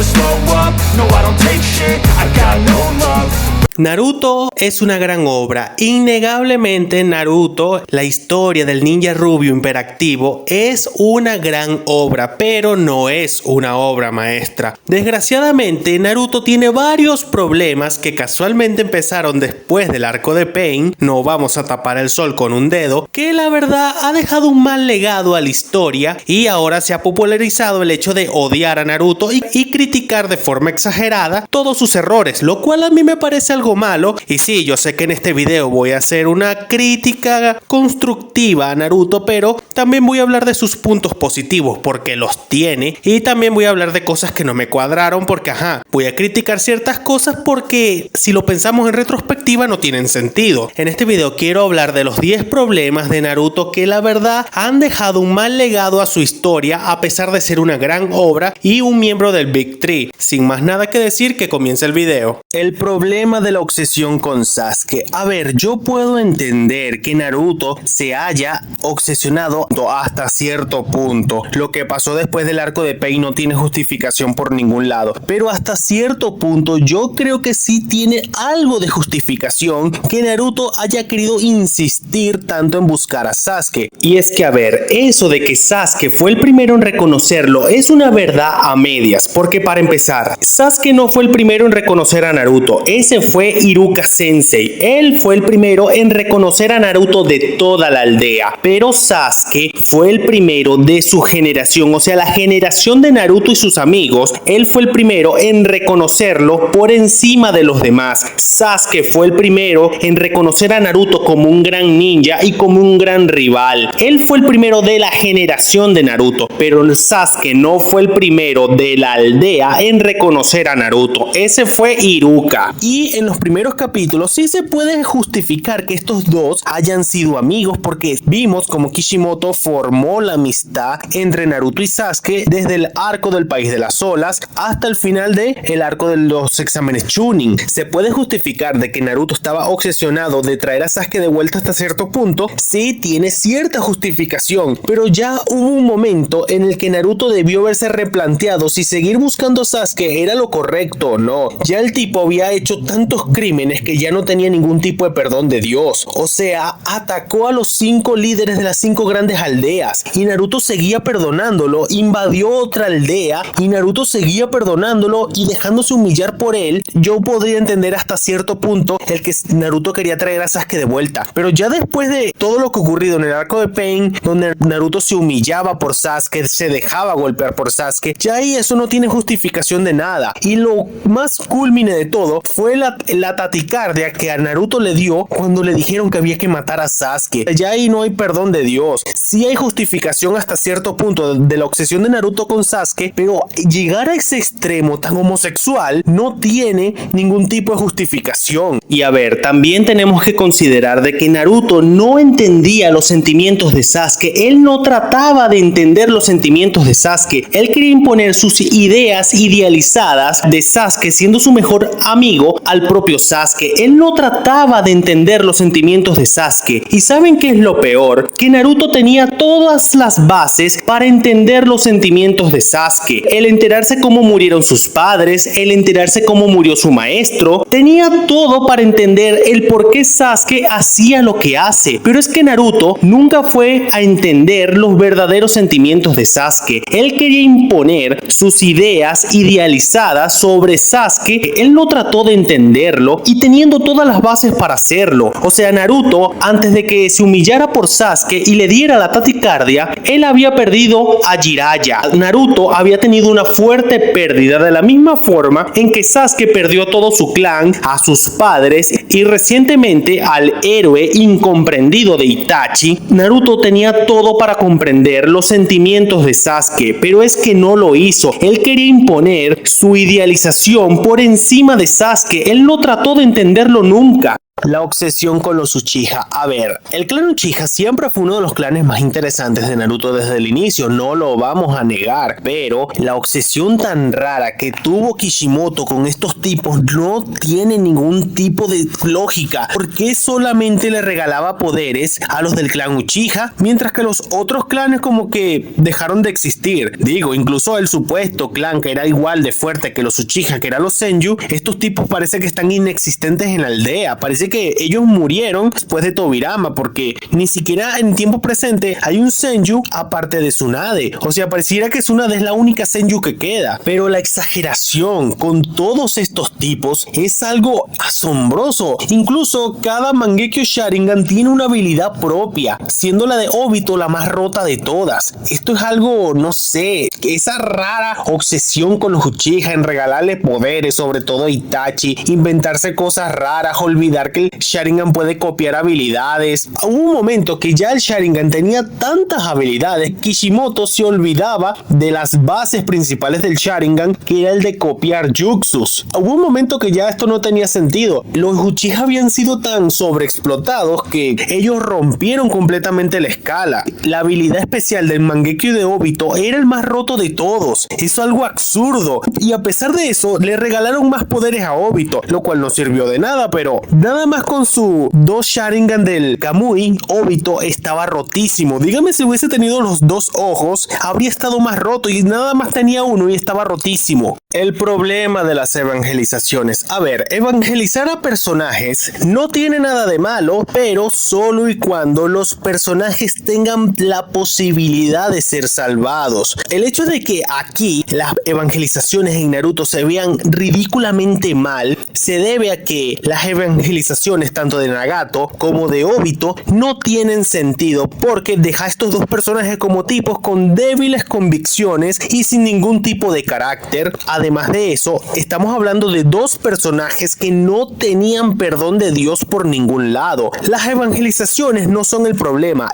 never slow up, no I don't take shit, I got no love. Naruto es una gran obra. Innegablemente Naruto, la historia del ninja rubio hiperactivo, es una gran obra, pero no es una obra maestra. Desgraciadamente, Naruto tiene varios problemas que casualmente empezaron después del arco de Pain, no vamos a tapar el sol con un dedo, que la verdad ha dejado un mal legado a la historia y ahora se ha popularizado el hecho de odiar a Naruto y criticar de forma exagerada todos sus errores, lo cual a mí me parece algo malo. Y sí, yo sé que en este video voy a hacer una crítica constructiva a Naruto, pero también voy a hablar de sus puntos positivos porque los tiene, y también voy a hablar de cosas que no me cuadraron porque voy a criticar ciertas cosas porque si lo pensamos en retrospectiva no tienen sentido. En este video quiero hablar de los 10 problemas de Naruto que la verdad han dejado un mal legado a su historia a pesar de ser una gran obra y un miembro del Big Three. Sin más nada que decir, que comience el video. El problema de la obsesión con Sasuke. A ver, yo puedo entender que Naruto se haya obsesionado hasta cierto punto. Lo que pasó después del arco de Pain no tiene justificación por ningún lado, pero hasta cierto punto yo creo que sí tiene algo de justificación que Naruto haya querido insistir tanto en buscar a Sasuke. Y es que, a ver, eso de que Sasuke fue el primero en reconocerlo es una verdad a medias, porque para empezar, Sasuke no fue el primero en reconocer a Naruto, ese fue Iruka Sensei. Él fue el primero en reconocer a Naruto de toda la aldea, pero Sasuke fue el primero de su generación, o sea, la generación de Naruto y sus amigos. Él fue el primero en reconocerlo por encima de los demás. Sasuke fue el primero en reconocer a Naruto como un gran ninja y como un gran rival. Él fue el primero de la generación de Naruto, pero Sasuke no fue el primero de la aldea en reconocer a Naruto. Ese fue Iruka. Y en los primeros capítulos sí se puede justificar que estos dos hayan sido amigos, porque vimos como Kishimoto formó la amistad entre Naruto y Sasuke desde el arco del País de las Olas hasta el final del arco de los exámenes Chunin. Se puede justificar de que Naruto estaba obsesionado de traer a Sasuke de vuelta hasta cierto punto. Sí, tiene cierta justificación, pero ya hubo un momento en el que Naruto debió haberse replanteado si seguir buscando a Sasuke era lo correcto o no. Ya el tipo había hecho tantos crímenes que ya no tenía ningún tipo de perdón de Dios. O sea, atacó a los 5 líderes de las 5 grandes aldeas y Naruto seguía perdonándolo. Invadió otra aldea y Naruto seguía perdonándolo y dejándose humillar por él. Yo podría entender hasta cierto punto el que Naruto quería traer a Sasuke de vuelta, pero ya después de todo lo que ocurrido en el arco de Pain, donde Naruto se humillaba por Sasuke, se dejaba golpear por Sasuke, ya ahí eso no tiene justificación de nada. Y lo más culmine de todo fue la taticardia que a Naruto le dio cuando le dijeron que había que matar a Sasuke. Ya ahí no hay perdón de Dios. Sí hay justificación hasta cierto punto de la obsesión de Naruto con Sasuke, pero llegar a ese extremo tan homosexual no tiene ningún tipo de justificación. Y a ver, también tenemos que considerar de que Naruto no entendía los sentimientos de Sasuke. Él no trataba de entender los sentimientos de Sasuke. Él quería imponer sus ideas idealizadas de Sasuke siendo su mejor amigo al propio Sasuke. Él no trataba de entender los sentimientos de Sasuke. ¿Y saben qué es lo peor? Que Naruto tenía todas las bases para entender los sentimientos de Sasuke. El enterarse cómo murieron sus padres, el enterarse cómo murió su maestro, tenía todo para entender el por qué Sasuke hacía lo que hace. Pero es que Naruto nunca fue a entender los verdaderos sentimientos de Sasuke. Él quería imponer sus ideas idealizadas sobre Sasuke. Él no trató de entenderlo y teniendo todas las bases para hacerlo. O sea, Naruto, antes de que se humillara por Sasuke y le diera la taticardia, él había perdido a Jiraiya. Naruto había tenido una fuerte pérdida de la misma forma en que Sasuke perdió todo su clan, a sus padres y recientemente al héroe incomprendido de Itachi. Naruto tenía todo para comprender los sentimientos de Sasuke, pero es que no lo hizo. Él quería imponer su idealización por encima de Sasuke. Él no trató de entenderlo nunca. La obsesión con los Uchiha. A ver, el clan Uchiha siempre fue uno de los clanes más interesantes de Naruto desde el inicio, no lo vamos a negar, pero la obsesión tan rara que tuvo Kishimoto con estos tipos no tiene ningún tipo de lógica. ¿Por qué solamente le regalaba poderes a los del clan Uchiha, mientras que los otros clanes como que dejaron de existir? Digo, incluso el supuesto clan que era igual de fuerte que los Uchiha, que eran los Senju, estos tipos parece que están inexistentes en la aldea. Parece que ellos murieron después de Tobirama, porque ni siquiera en tiempo presente hay un Senju aparte de Tsunade. O sea, pareciera que Tsunade es la única Senju que queda. Pero la exageración con todos estos tipos es algo asombroso. Incluso cada Mangekyo Sharingan tiene una habilidad propia, siendo la de Obito la más rota de todas. Esto es algo, no sé, esa rara obsesión con los Uchiha en regalarle poderes, sobre todo a Itachi, inventarse cosas raras, olvidar que el Sharingan puede copiar habilidades. Hubo un momento que ya el Sharingan tenía tantas habilidades, Kishimoto se olvidaba de las bases principales del Sharingan, que era el de copiar jutsus. Hubo un momento que ya esto no tenía sentido. Los Uchiha habían sido tan sobreexplotados que ellos rompieron completamente la escala. La habilidad especial del Mangekyo de Obito era el más roto de todos. Es algo absurdo. Y a pesar de eso, le regalaron más poderes a Obito, lo cual no sirvió de nada, pero nada más con su 2 Sharingan del Kamui, Obito estaba rotísimo. Dígame si hubiese tenido los 2 ojos, habría estado más roto, y nada más tenía uno y estaba rotísimo. El problema de las evangelizaciones. A ver, evangelizar a personajes no tiene nada de malo, pero solo y cuando los personajes tengan la posibilidad de ser salvados. El hecho de que aquí las evangelizaciones en Naruto se vean ridículamente mal se debe a que las evangelizaciones tanto de Nagato como de Obito no tienen sentido, porque deja a estos dos personajes como tipos con débiles convicciones y sin ningún tipo de carácter. Además de eso, estamos hablando de dos personajes que no tenían perdón de Dios por ningún lado. Las evangelizaciones no son el problema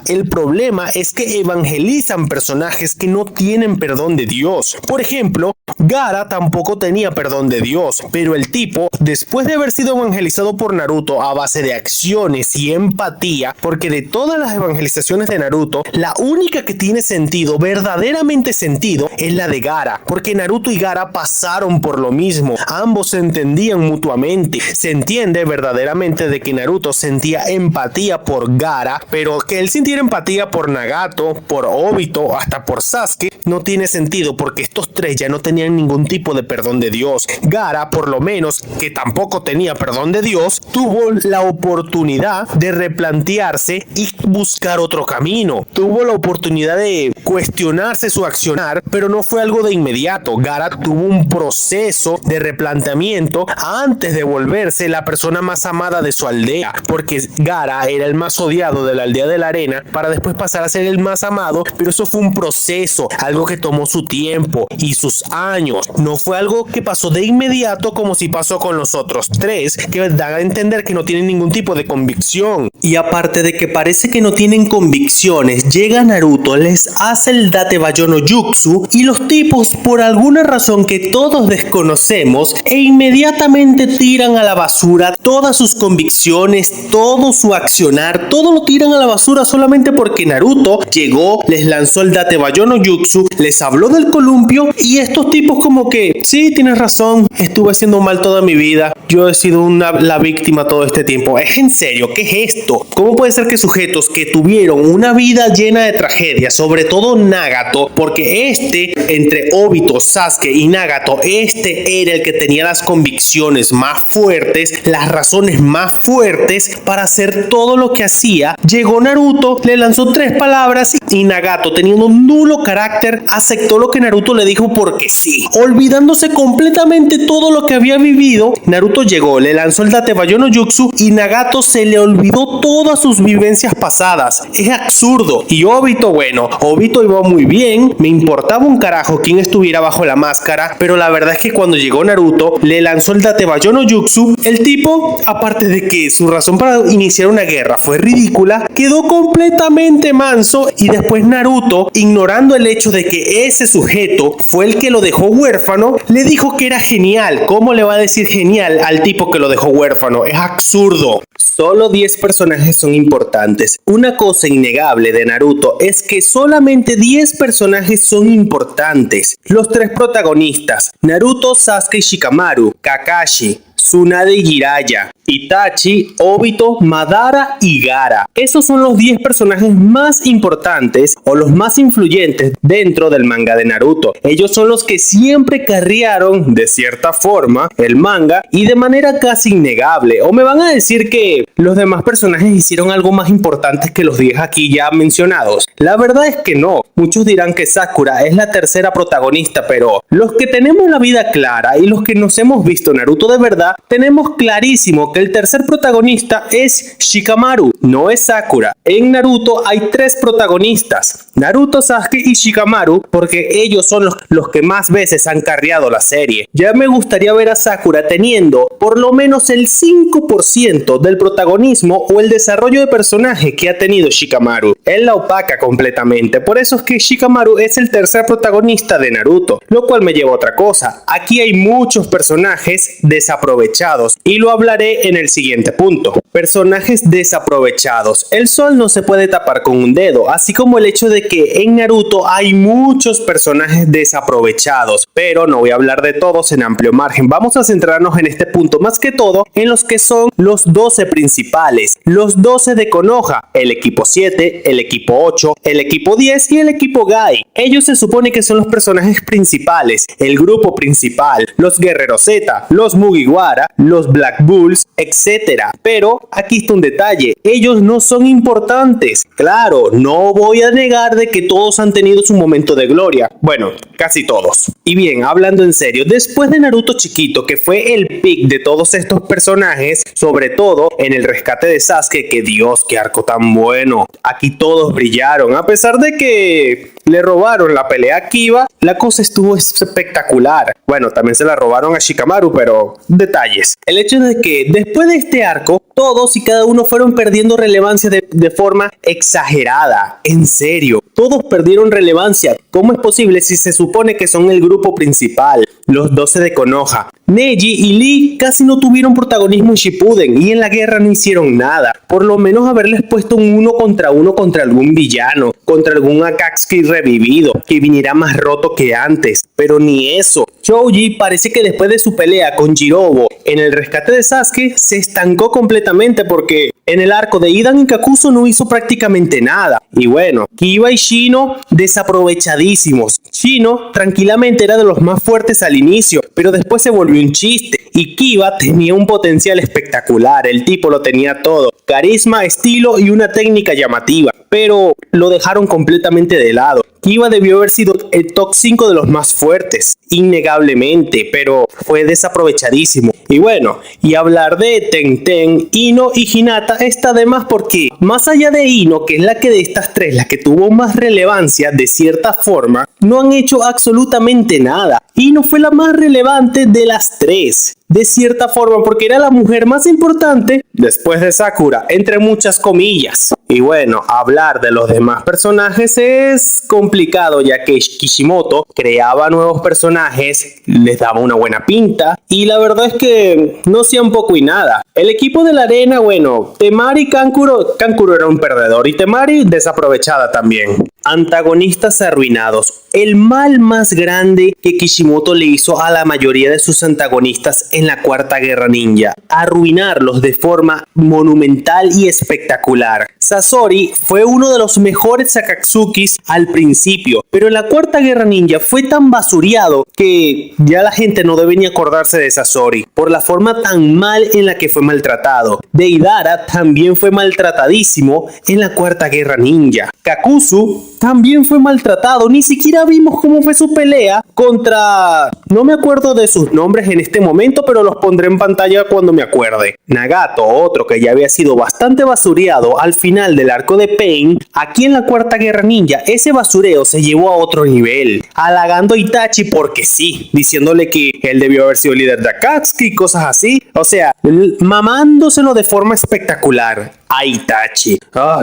es que evangelizan personajes que no tienen perdón de Dios. Por ejemplo, Gaara tampoco tenía perdón de Dios, pero el tipo, después de haber sido evangelizado por Naruto a base de acciones y empatía, porque de todas las evangelizaciones de Naruto, la única que tiene sentido, verdaderamente sentido, es la de Gaara, porque Naruto y Gaara pasaron por lo mismo, ambos se entendían mutuamente. Se entiende verdaderamente de que Naruto sentía empatía por Gaara, pero que él sintiera empatía por Nagato, por Obito, hasta por Sasuke, no tiene sentido, porque estos tres ya no tenían ningún tipo de perdón de Dios. Gaara, por lo menos, que tampoco tenía perdón de Dios, tuvo la oportunidad de replantearse y buscar otro camino. Tuvo la oportunidad de cuestionarse su accionar, pero no fue algo de inmediato. Gaara tuvo un proceso de replanteamiento antes de volverse la persona más amada de su aldea, porque Gaara era el más odiado de la aldea de la arena para después pasar a ser el más amado, pero eso fue un proceso, algo que tomó su tiempo y sus años. No fue algo que pasó de inmediato como si pasó con los otros tres, que dan a entender que no tienen ningún tipo de convicción. Y aparte de que parece que no tienen convicciones, llega Naruto, les hace el Datebayo no Jutsu y los tipos, por alguna razón que todos desconocemos, e inmediatamente tiran a la basura todas sus convicciones, todo su accionar, todo lo tiran a la basura solamente porque Naruto llegó, les lanzó el Datebayo no Jutsu, les habló del columpio y estos tipos como que, sí, tienes razón, estuve haciendo mal toda mi vida, yo he sido la víctima todo este tiempo. ¿Es en serio? ¿Qué es esto? ¿Cómo puede ser que sujetos que tuvieron una vida llena de tragedias, sobre todo Nagato, porque entre Obito, Sasuke y Nagato, era el que tenía las convicciones más fuertes, las razones más fuertes para hacer todo lo que hacía? Llegó Naruto, le lanzó 3 palabras y Nagato, teniendo un nulo carácter, aceptó lo que Naruto le dijo porque sí. Olvidándose completamente todo lo que había vivido, Naruto llegó, le lanzó el Datebayo no Jutsu y Nagato se le olvidó todas sus vivencias pasadas. Es absurdo. Y Obito, bueno, Obito iba muy bien, me importaba un carajo quién estuviera bajo la máscara, pero la verdad es que cuando llegó Naruto, le lanzó el Datebayo no Jutsu, el tipo, aparte de que su razón para iniciar una guerra fue ridícula, quedó completamente manso. Y después Naruto, ignorando el hecho de que ese sujeto fue el que lo dejó huérfano, le dijo que era genial. ¿Cómo le va a decir genial al tipo que lo dejó huérfano? Es absurdo. Solo 10 personajes son importantes. Una cosa innegable de Naruto es que solamente 10 personajes son importantes. Los 3 protagonistas, Naruto, Sasuke y Shikamaru, Kakashi, Tsunade y Jiraiya, Itachi, Obito, Madara y Gaara. Esos son los 10 personajes más importantes o los más influyentes dentro del manga de Naruto. Ellos son los que siempre carrearon, de cierta forma, el manga y de manera casi innegable. O me van a decir que los demás personajes hicieron algo más importante que los 10 aquí ya mencionados. La verdad es que no. Muchos dirán que Sakura es la tercera protagonista, pero los que tenemos la vida clara y los que nos hemos visto Naruto de verdad, tenemos clarísimo que el tercer protagonista es Shikamaru, no es Sakura. En Naruto hay 3 protagonistas, Naruto, Sasuke y Shikamaru, porque ellos son los que más veces han carreado la serie. Ya me gustaría ver a Sakura teniendo por lo menos el 5% del protagonismo o el desarrollo de personaje que ha tenido Shikamaru. Él la opaca completamente, por eso es que Shikamaru es el tercer protagonista de Naruto, lo cual me lleva a otra cosa. Aquí hay muchos personajes desaprovechados y lo hablaré en el siguiente punto. Personajes desaprovechados. El sol no se puede tapar con un dedo, así como el hecho de que en Naruto hay muchos personajes desaprovechados, pero no voy a hablar de todos en amplio margen. Vamos a centrarnos en este punto más que todo en los que son los 12 principales, los 12 de Konoha, el equipo 7, el equipo 8, el equipo 10 y el equipo Gai. Ellos se supone que son los personajes principales, el grupo principal, los guerreros Z, los Mugiwara, los Black Bulls, etc. Pero aquí está un detalle, ellos no son importantes. Claro, no voy a negar de que todos han tenido su momento de gloria. Bueno, casi todos. Y bien, hablando en serio, después de Naruto chiquito, que fue el pick de todos estos personajes, sobre todo en el rescate de Sasuke, que Dios, qué arco tan bueno. Aquí todos brillaron, a pesar de que le robaron la pelea a Kiba, la cosa estuvo espectacular. Bueno, también se la robaron a Shikamaru, pero detalles. El hecho de que después de este arco, todos y cada uno fueron perdiendo relevancia de forma exagerada. En serio, todos perdieron relevancia. ¿Cómo es posible si se supone que son el grupo principal? Los 12 de Konoha. Neji y Lee casi no tuvieron protagonismo en Shippuden y en la guerra no hicieron nada. Por lo menos haberles puesto un 1 contra algún villano, contra algún Akatsuki revivido, que viniera más roto que antes. Pero ni eso. Choji parece que después de su pelea con Jirobo en el rescate de Sasuke se estancó completamente porque en el arco de Hidan y Kakuzu no hizo prácticamente nada. Y bueno, Kiba y Shino desaprovechadísimos. Shino tranquilamente era de los más fuertes al inicio, pero después se volvió un chiste. Y Kiba tenía un potencial espectacular, el tipo lo tenía todo, carisma, estilo y una técnica llamativa, pero lo dejaron completamente de lado. Kiba debió haber sido el top 5 de los más fuertes, innegablemente, pero fue desaprovechadísimo. Y bueno, y hablar de Tenten, Ino y Hinata está de más porque, más allá de Ino, que es la que de estas tres, la que tuvo más relevancia de cierta forma, no han hecho absolutamente nada. Ino fue la más relevante de las tres, de cierta forma, porque era la mujer más importante después de Sakura, entre muchas comillas. Y bueno, hablar de los demás personajes es complicado, ya que Kishimoto creaba nuevos personajes, les daba una buena pinta, y la verdad es que no hacían poco y nada. El equipo de la arena, bueno, Temari y Kankuro era un perdedor, y Temari desaprovechada también. Antagonistas arruinados. El mal más grande que Kishimoto le hizo a la mayoría de sus antagonistas en la Cuarta Guerra Ninja. Arruinarlos de forma monumental y espectacular. Sasori fue uno de los mejores Akatsukis al principio, pero en la Cuarta Guerra Ninja fue tan basureado que ya la gente no debe ni acordarse de Sasori por la forma tan mal en la que fue maltratado. Deidara también fue maltratadísimo en la Cuarta Guerra Ninja. Kakuzu también fue maltratado, ni siquiera vimos cómo fue su pelea contra... no me acuerdo de sus nombres en este momento, pero los pondré en pantalla cuando me acuerde. Nagato, otro que ya había sido bastante basureado al final del arco de Pain, aquí en la Cuarta Guerra Ninja, ese basureo se llevó a otro nivel, halagando a Itachi porque sí, diciéndole que él debió haber sido líder de Akatsuki y cosas así, o sea, mamándoselo de forma espectacular. a Itachi.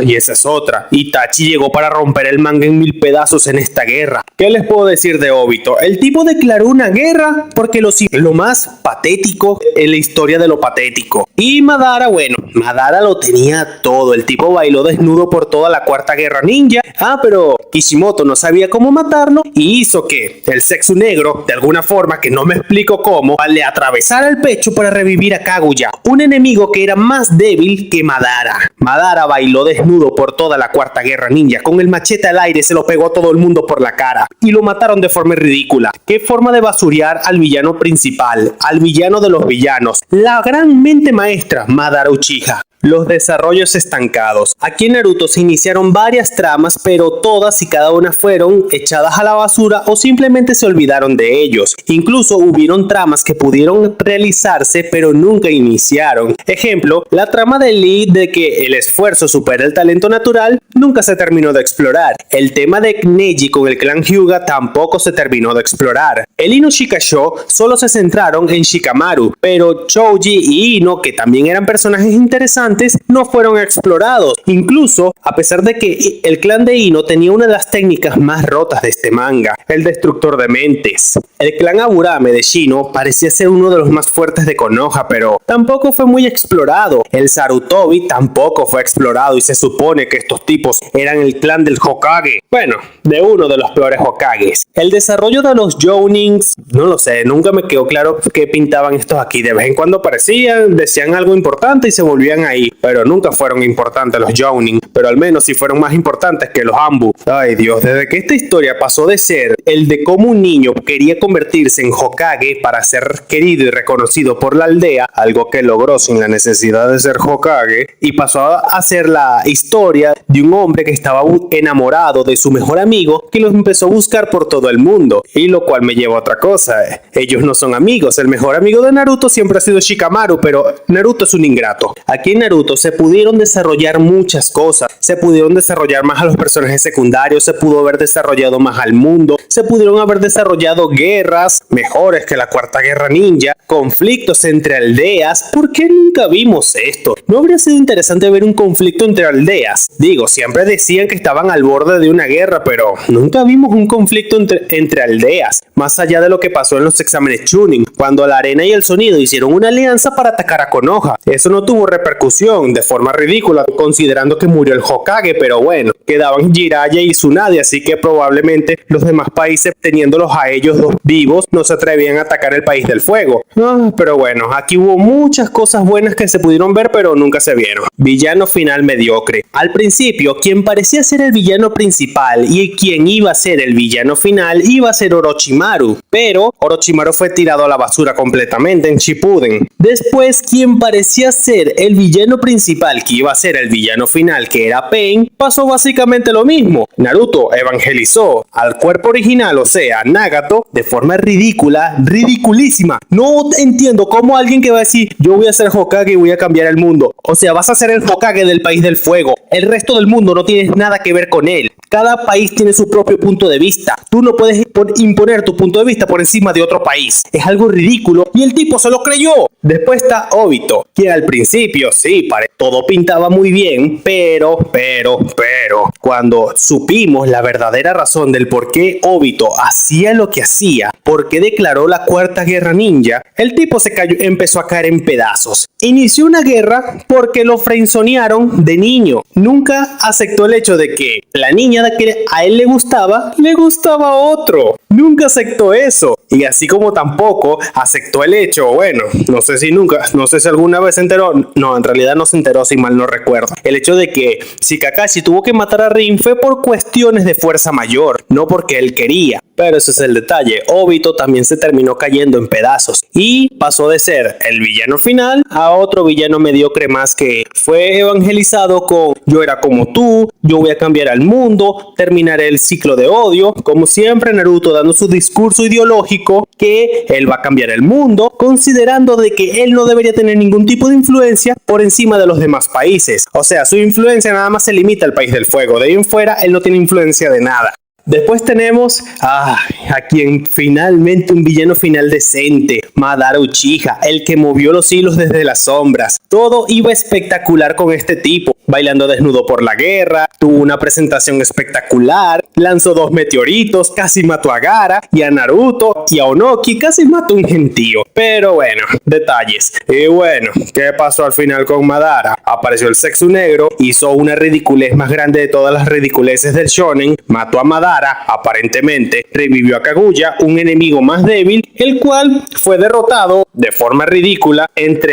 Y esa es otra. Itachi llegó para romper el manga en 1000 pedazos en esta guerra. ¿Qué les puedo decir de Obito? El tipo declaró una guerra porque lo más patético en la historia de lo patético. Y Madara, bueno, Madara lo tenía todo. El tipo bailó desnudo por toda la cuarta guerra ninja. Pero Kishimoto no sabía cómo matarlo y hizo que el sexo negro, de alguna forma que no me explico cómo, le atravesara el pecho para revivir a Kaguya, un enemigo que era más débil que Madara. Madara bailó desnudo por toda la cuarta guerra ninja. Con el machete al aire se lo pegó a todo el mundo por la cara y lo mataron de forma ridícula. Qué forma de basurear al villano principal, al villano de los villanos, la gran mente maestra Madara Uchiha. Los desarrollos estancados. Aquí en Naruto se iniciaron varias tramas, pero todas y cada una fueron echadas a la basura o simplemente se olvidaron de ellos. Incluso hubieron tramas que pudieron realizarse, pero nunca iniciaron. Ejemplo, la trama de Lee de que el esfuerzo supera el talento natural nunca se terminó de explorar. El tema de Neji con el clan Hyuga tampoco se terminó de explorar. El Ino Shikasho solo se centraron en Shikamaru, pero Choji y Ino, que también eran personajes interesantes, no fueron explorados. Incluso, a pesar de que el clan de Ino tenía una de las técnicas más rotas de este manga, el destructor de mentes. El clan Aburame de Shino parecía ser uno de los más fuertes de Konoha, pero tampoco fue muy explorado. El Sarutobi tampoco fue explorado y se supone que estos tipos eran el clan del Hokage. Bueno, de uno de los peores Hokages. El desarrollo de los Jounins, no lo sé, nunca me quedó claro qué pintaban estos aquí. De vez en cuando aparecían, decían algo importante y se volvían ahí, pero nunca fueron importantes los Jounin, pero al menos sí fueron más importantes que los Anbu. Ay Dios, desde que esta historia pasó de ser el de cómo un niño quería convertirse en Hokage para ser querido y reconocido por la aldea, algo que logró sin la necesidad de ser Hokage, y pasó a ser la historia de un hombre que estaba enamorado de su mejor amigo, que los empezó a buscar por todo el mundo, y lo cual me lleva a otra cosa. Ellos no son amigos. El mejor amigo de Naruto siempre ha sido Shikamaru, pero Naruto es un ingrato. Aquí en Naruto se pudieron desarrollar muchas cosas, se pudieron desarrollar más a los personajes secundarios, se pudo haber desarrollado más al mundo, se pudieron haber desarrollado guerras mejores que la cuarta guerra ninja, conflictos entre aldeas. ¿Por qué nunca vimos esto? ¿No habría sido interesante ver un conflicto entre aldeas? Digo, siempre decían que estaban al borde de una guerra, pero nunca vimos un conflicto entre aldeas, más allá de lo que pasó en los exámenes Chunin, cuando la arena y el sonido hicieron una alianza para atacar a Konoha. Eso no tuvo repercusión, de forma ridícula, considerando que murió el Hokage, pero bueno, quedaban Jiraiya y Tsunade, así que probablemente los demás países, teniéndolos a ellos dos vivos, no se atrevían a atacar el país del fuego. Pero bueno, aquí hubo muchas cosas buenas que se pudieron ver, pero nunca se vieron. Villano final mediocre. Al principio, quien parecía ser el villano principal y quien iba a ser el villano final iba a ser Orochimaru, pero Orochimaru fue tirado a la basura completamente en Shippuden. Después, quien parecía ser el villano principal, que iba a ser el villano final, que era Pain, pasó básicamente lo mismo. Naruto evangelizó al cuerpo original, o sea, Nagato, de forma ridícula, ridiculísima. No entiendo cómo alguien que va a decir, yo voy a ser Hokage y voy a cambiar el mundo. O sea, vas a ser el Hokage del país del fuego. El resto del mundo no tiene nada que ver con él. Cada país tiene su propio punto de vista. Tú no puedes imponer tu punto de vista por encima de otro país. Es algo ridículo y el tipo se lo creyó. Después está Obito, que al principio sí, todo pintaba muy bien, pero cuando supimos la verdadera razón del por qué Obito hacía lo que hacía, por qué declaró la cuarta guerra ninja, el tipo se cayó, empezó a caer en pedazos. Inició una guerra porque lo frenzonearon de niño. Nunca aceptó el hecho de que la niña de que a él le gustaba a otro. Nunca aceptó eso. Y así como tampoco aceptó el hecho, bueno, no sé si alguna vez se enteró, no, en realidad no se enteró si mal no recuerdo, el hecho de que si Kakashi tuvo que matar a Rin fue por cuestiones de fuerza mayor, no porque él quería. Pero ese es el detalle. Obito también se terminó cayendo en pedazos y pasó de ser el villano final a otro villano mediocre más, que fue evangelizado con yo era como tú, yo voy a cambiar al mundo, terminaré el ciclo de odio. Como siempre, Naruto dando su discurso ideológico que él va a cambiar el mundo, considerando de que él no debería tener ningún tipo de influencia por encima de los demás países. O sea, su influencia nada más se limita al país del fuego. De ahí en fuera, él no tiene influencia de nada. Después tenemos a quien finalmente un villano final decente, Madara Uchiha, el que movió los hilos desde las sombras. Todo iba espectacular con este tipo, bailando desnudo por la guerra, tuvo una presentación espectacular, lanzó 2 meteoritos, casi mató a Gaara y a Naruto, y a Onoki casi mató a un gentío. Pero bueno, detalles. Y bueno, ¿qué pasó al final con Madara? Apareció el sexo negro, hizo una ridiculez más grande de todas las ridiculeces del shonen, mató a Madara, aparentemente, revivió a Kaguya, un enemigo más débil, el cual fue derrotado de forma ridícula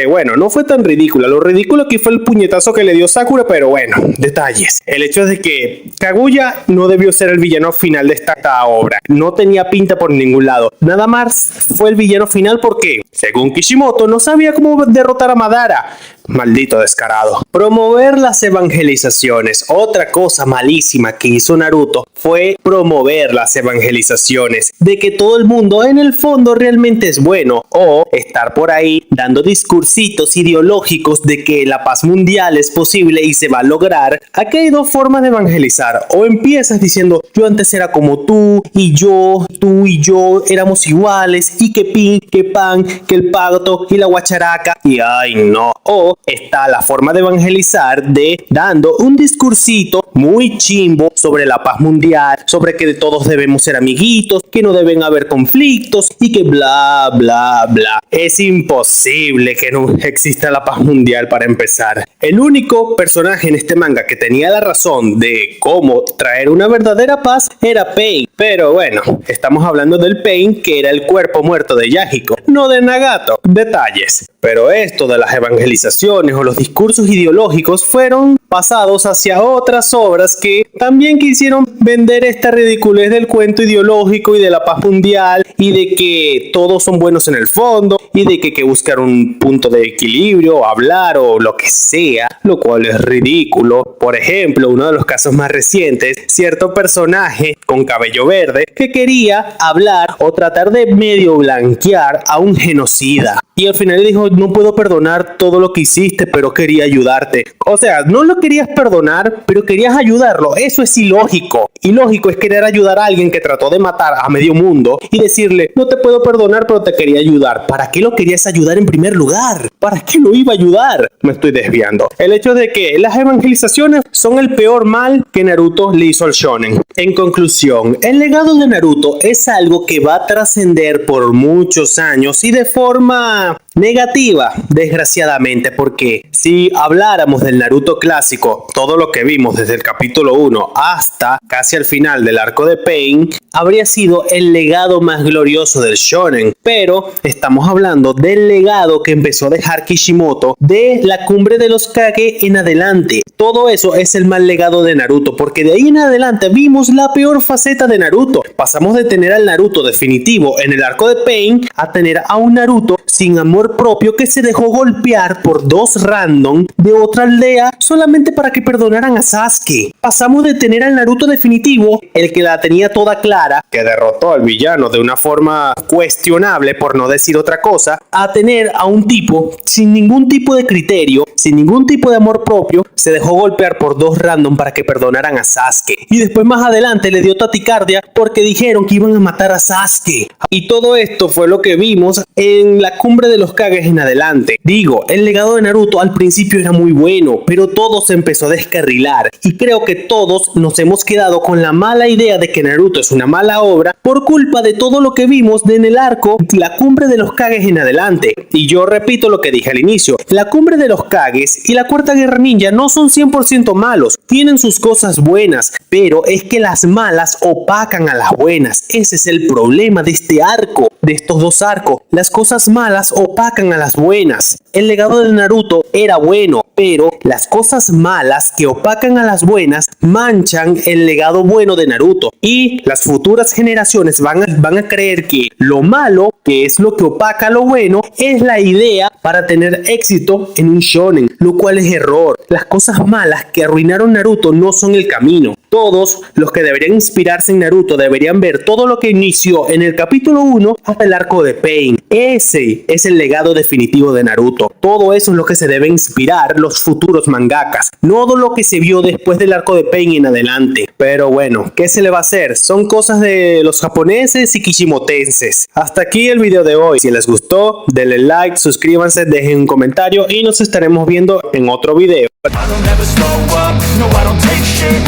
bueno, no fue tan ridícula, lo ridículo aquí fue el puñetazo que le dio Sakura, pero bueno, detalles. El hecho es de que Kaguya no debió ser el villano final de esta obra, no tenía pinta por ningún lado, nada más fue el villano final porque, según Kishimoto, no sabía cómo derrotar a Madara. Maldito descarado. Promover las evangelizaciones. Otra cosa malísima que hizo Naruto fue promover las evangelizaciones de que todo el mundo en el fondo realmente es bueno, o estar por ahí dando discursitos ideológicos de que la paz mundial es posible y se va a lograr. Aquí hay 2 formas de evangelizar. O empiezas diciendo yo antes era como tú y yo éramos iguales y que pin, que pan, que el pacto y la guacharaca y ay no. O está la forma de evangelizar de dando un discursito muy chimbo sobre la paz mundial, sobre que todos debemos ser amiguitos, que no deben haber conflictos y que bla bla bla. Es imposible que no exista la paz mundial para empezar. El único personaje en este manga que tenía la razón de cómo traer una verdadera paz era Pain. Pero bueno, estamos hablando del Pain que era el cuerpo muerto de Yahiko, no de Nagato. Detalles. Pero esto de las evangelizaciones o los discursos ideológicos fueron pasados hacia otras obras que también quisieron vender esta ridiculez del cuento ideológico y de la paz mundial y de que todos son buenos en el fondo y de que hay que buscar un punto de equilibrio, hablar o lo que sea, lo cual es ridículo. Por ejemplo, uno de los casos más recientes, cierto personaje con cabello verde que quería hablar o tratar de medio blanquear a un genocida. Y al final dijo, no puedo perdonar todo lo que hiciste, pero quería ayudarte. O sea, no lo querías perdonar, pero querías ayudarlo. Eso es ilógico. Ilógico es querer ayudar a alguien que trató de matar a medio mundo y decirle, no te puedo perdonar, pero te quería ayudar. ¿Para qué lo querías ayudar en primer lugar? ¿Para qué lo iba a ayudar? Me estoy desviando. El hecho de que las evangelizaciones son el peor mal que Naruto le hizo al shonen. En conclusión, el legado de Naruto es algo que va a trascender por muchos años y de forma negativa, desgraciadamente, porque si habláramos del Naruto clásico, todo lo que vimos desde el capítulo 1 hasta casi al final del arco de Pain, habría sido el legado más glorioso del shonen, pero estamos hablando del legado que empezó a dejar Kishimoto de la cumbre de los Kage en adelante. Todo eso es el mal legado de Naruto, porque de ahí en adelante vimos la peor faceta de Naruto. Pasamos de tener al Naruto definitivo en el arco de Pain a tener a un Naruto sin amor propio que se dejó golpear por 2 random de otra aldea solamente para que perdonaran a Sasuke. Pasamos de tener al Naruto definitivo, el que la tenía toda clara, que derrotó al villano de una forma cuestionable por no decir otra cosa, a tener a un tipo sin ningún tipo de criterio, sin ningún tipo de amor propio, se dejó golpear por 2 random para que perdonaran a Sasuke. Y después más adelante le dio taticardia porque dijeron que iban a matar a Sasuke. Y todo esto fue lo que vimos en la cumbre de los Kages en adelante. Digo, el legado de Naruto al principio era muy bueno, pero todo se empezó a descarrilar. Y creo que todos nos hemos quedado con la mala idea de que Naruto es una mala obra por culpa de todo lo que vimos en el arco la cumbre de los Kages en adelante. Y yo repito lo que dije al inicio, la cumbre de los Kages y la cuarta guerra ninja no son 100% malos, tienen sus cosas buenas, pero es que las malas opacan a las buenas. Ese es el problema de este arco, de estos 2 arcos. Las cosas malas opacan a las buenas. El legado de Naruto era bueno, pero las cosas malas que opacan a las buenas manchan el legado bueno de Naruto. Y las futuras generaciones van a creer que lo malo, que es lo que opaca lo bueno, es la idea para tener éxito en un shonen, lo cual es error. Las cosas malas que arruinaron Naruto no son el camino. Todos los que deberían inspirarse en Naruto deberían ver todo lo que inició en el capítulo 1 hasta el arco de Pain. Ese es el legado definitivo de Naruto. Todo eso es lo que se debe inspirar los futuros mangakas, no de lo que se vio después del arco de Pain en adelante. Pero bueno, ¿qué se le va a hacer? Son cosas de los japoneses y kishimotenses. Hasta aquí el video de hoy. Si les gustó, denle like, suscríbanse, dejen un comentario y nos estaremos viendo en otro video. I don't ever slow up, no I don't take shit.